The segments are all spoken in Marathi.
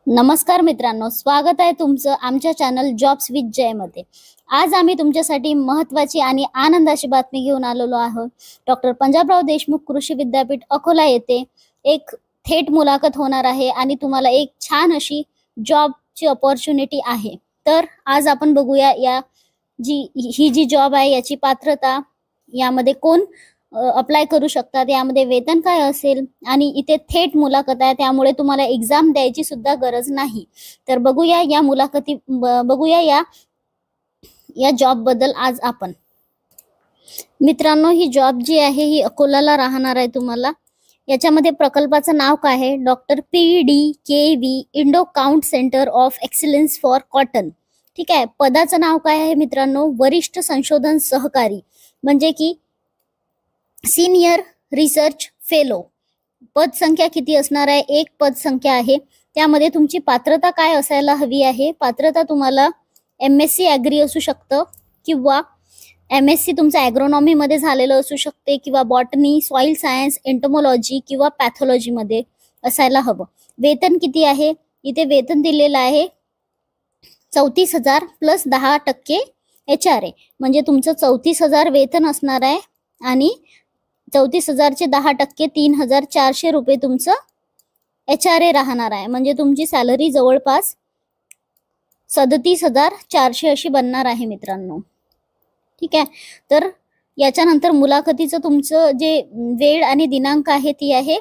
नमस्कार मित्रांनो, स्वागत आहे तुमचं आमच्या चॅनल जॉब्स विथ जय मध्ये। आज आम्ही तुमच्यासाठी महत्त्वाची आणि आनंदाची बातमी घेऊन आलेलो आहोत। डॉक्टर पंजाबराव देशमुख कृषी विद्यापीठ अकोला येथे एक थेट मुलाखत होणार आहे आणि तुम्हाला एक छान अशी जॉबची अपॉर्च्युनिटी आहे। तर आज आपण बघूया ही जी जॉब आहे याची पात्रता, यामध्ये कोण अप्लाय करू शकतात, यामध्ये वेतन काय असेल आणि इथे थेट मुलाखत आहे, त्यामुळे तुम्हाला एक्झाम द्यायची सुद्धा गरज नाही। तर बघूया या जॉब बद्दल आज आपण। मित्रांनो, ही जॉब जी आहे ही अकोलाला राहणार आहे। तुम्हाला याच्यामध्ये प्रकल्पाचं नाव काय आहे? Doctor PDKV Indo count centre of excellence for cotton. ठीक आहे। पदाचं नाव काय आहे मित्रांनो? वरिष्ठ संशोधन सहकारी, म्हणजे की सीनियर रिसर्च फेलो। पद संख्या किती असणार आहे? एक पद संख्या आहे। त्यामध्ये तुमची पात्रता काय असायला हवी आहे? पात्रता तुम्हाला MSc ॲग्री असू शकतं, किंवा MSc तुमचं ॲग्रोनॉमी मध्ये झालेलं असू शकते, किंवा बॉटनी, सॉइल सायन्स, एंटोमॉलॉजी किंवा पॅथॉलॉजी मध्ये असायला हवं। वेतन किती आहे? इथे वेतन दिलेलं आहे 34,000 प्लस 10% HRA, म्हणजे तुमचं 34,000 वेतन असणार आहे आणि 34,000 चे 10% 3,400 रुपये तुमचं HRA राहणार आहे। म्हणजे तुमची सॅलरी जवळपास 37,400 अशी बनणार आहे मित्रांनो। ठीक आहे। तर याच्यानंतर मुलाखतीचं तुमचं जे वेळ आणि दिनांक आहे ती आहे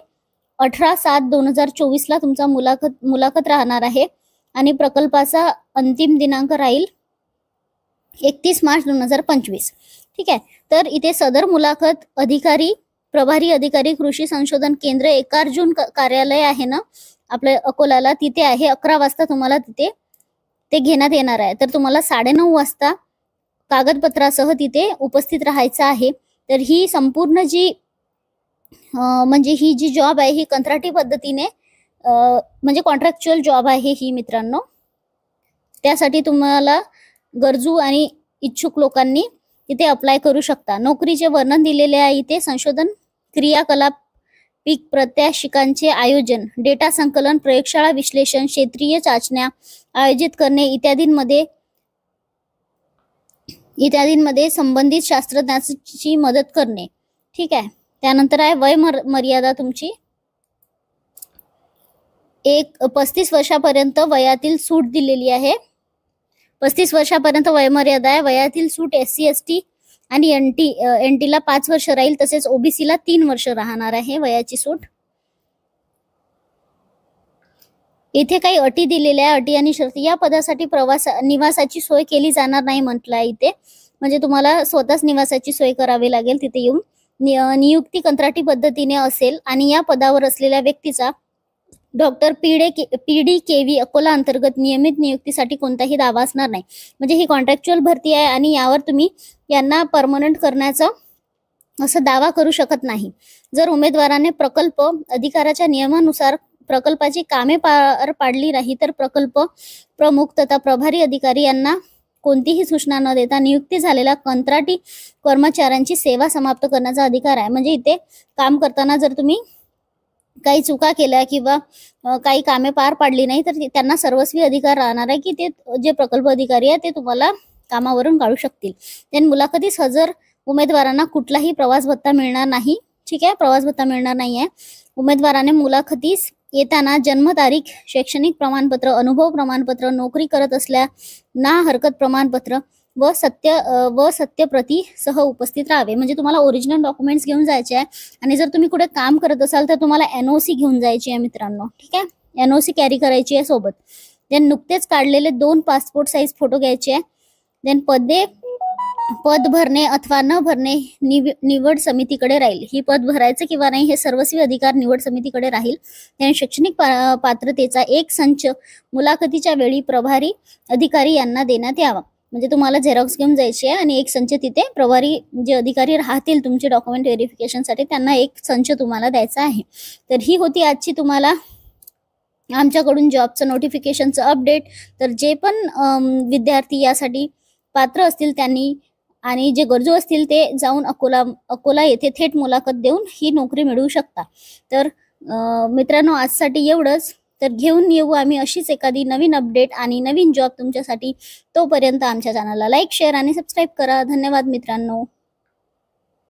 18/7/2024 ला तुमचा मुलाखत राहणार आहे आणि प्रकल्पाचा अंतिम दिनांक राहील 31 मार्च 2025। ठीक आहे। तर इथे सदर मुलाखत प्रभारी अधिकारी कृषी संशोधन केंद्र एकार्जुन कार्यालय आहे ना आपल्या अकोलाला, तिथे आहे। 11 वाजता तुम्हाला तिथे ते घेण्यात येणार आहे। तर तुम्हाला 9:30 वाजता कागदपत्रासह तिथे उपस्थित राहायचं आहे। तर ही संपूर्ण ही जी जॉब आहे ही कंत्राटी पद्धतीने म्हणजे कॉन्ट्रॅक्च्युअल जॉब आहे ही मित्रांनो। त्यासाठी तुम्हाला गरजू आणि इच्छुक लोकांनी इथे अप्लाय करू शकता। नोकरीचे वर्णन दिलेले आहे इथे। संशोधन क्रियाकलाप, पीक प्रत्याशिकांचे आयोजन, डेटा संकलन, प्रयोगशाळा विश्लेषण, क्षेत्रीय चाचण्या आयोजित करणे इत्यादींमध्ये संबंधित शास्त्रज्ञांची मदत करणे। ठीक आहे। त्यानंतर आहे वय मर्यादा तुमची 35 वर्षापर्यंत वयातील सूट दिलेली आहे। 35 वर्षापर्यंत वयमर्यादा आहे। वयातील सूट SC ST आणि NT ला 5 वर्ष राहील, तसेच OBC ला 3 वर्ष राहणार आहे वयाची सूट। इथे काही अटी दिलेल्या आहे, अटी आणि शर्ती। या पदासाठी निवासाची सोय केली जाणार नाही म्हटलं आहे इथे, म्हणजे तुम्हाला स्वतःच निवासाची सोय करावी लागेल तिथे येऊन। नियुक्ती कंत्राटी पद्धतीने असेल आणि या पदावर असलेल्या व्यक्तीचा डॉक्टर PDKV अकोला अंतर्गत नियमित नियुक्तीसाठी कोणताही दावा असणार नाही। म्हणजे ही कॉन्ट्रॅक्च्युअल भरती आहे आणि यावर तुम्ही यांना परमनंट करण्याचा असं दावा करू शकत नाही। जर उमेदवाराने प्रकल्प अधिकाराच्या नियमानुसार प्रकल्पाची कामे पार पाडली नाही तर प्रकल्प प्रमुख तथा प्रभारी अधिकारी यांना कोणतीही सूचना न देता नियुक्ती झालेल्या कंत्राटी कर्मचाऱ्यांची सेवा समाप्त करण्याचा अधिकार आहे। म्हणजे इथे काम करताना जर तुम्ही काही चुका केल्या किंवा काही कामे पार पाडली नाही तर त्यांना सर्वस्वी अधिकार राहणार आहे की ते जे प्रकल्प अधिकारी आहे ते तुम्हाला कामावरून काढू शकतील। त्यान मुलाखतीस हजर उमेदवारांना कुठलाही प्रवास भत्ता मिळणार नाही। ठीक आहे। प्रवास भत्ता मिळणार नाही आहे। उमेदवाराने मुलाखतीस येताना जन्मतारीख, शैक्षणिक प्रमाणपत्र, अनुभव प्रमाणपत्र, नोकरी करत असल्या ना हरकत प्रमाणपत्र व सत्य प्रती सह उपस्थित राहावे। म्हणजे तुम्हाला ओरिजिनल डॉक्युमेंट्स घेऊन जायचे आहे आणि जर तुम्ही कुठे काम करत असाल तर तुम्हाला NOC घेऊन जायची आहे मित्रांनो। ठीक आहे। NOC कॅरी करायची आहे सोबत। देन नुकतेच काढलेले 2 पासपोर्ट साईज फोटो घ्यायचे आहे। देन पद भरणे अथवा न भरणे निवड समितीकडे राहील। ही पद भरायचं किंवा नाही हे सर्वस्वी अधिकार निवड समितीकडे राहील। त्याने शैक्षणिक पात्रतेचा एक संच मुलाखतीच्या वेळी प्रभारी अधिकारी यांना देण्यात यावा। म्हणजे तुम्हाला झेरॉक्स घेऊन जायची आहे आणि एक संच तिथे प्रभारी जे अधिकारी राहतील तुमचे डॉक्युमेंट व्हेरिफिकेशनसाठी त्यांना एक संच तुम्हाला द्यायचा आहे। तर ही होती आजची तुम्हाला आमच्याकडून जॉबचं नोटिफिकेशनचं अपडेट। तर जे पण विद्यार्थी यासाठी पात्र असतील त्यांनी आणि जे गरजू असतील ते जाऊन अकोला येथे थेट मुलाखत देऊन ही नोकरी मिळवू शकता। तर मित्रांनो, आजसाठी एवढंच। तर घेऊन येऊ आम्ही अशीच एखादी नवीन अपडेट आणि नवीन जॉब तुमच्यासाठी. तोपर्यंत आमच्या चॅनलला लाईक, शेअर आणि सबस्क्राईब करा. धन्यवाद मित्रांनो.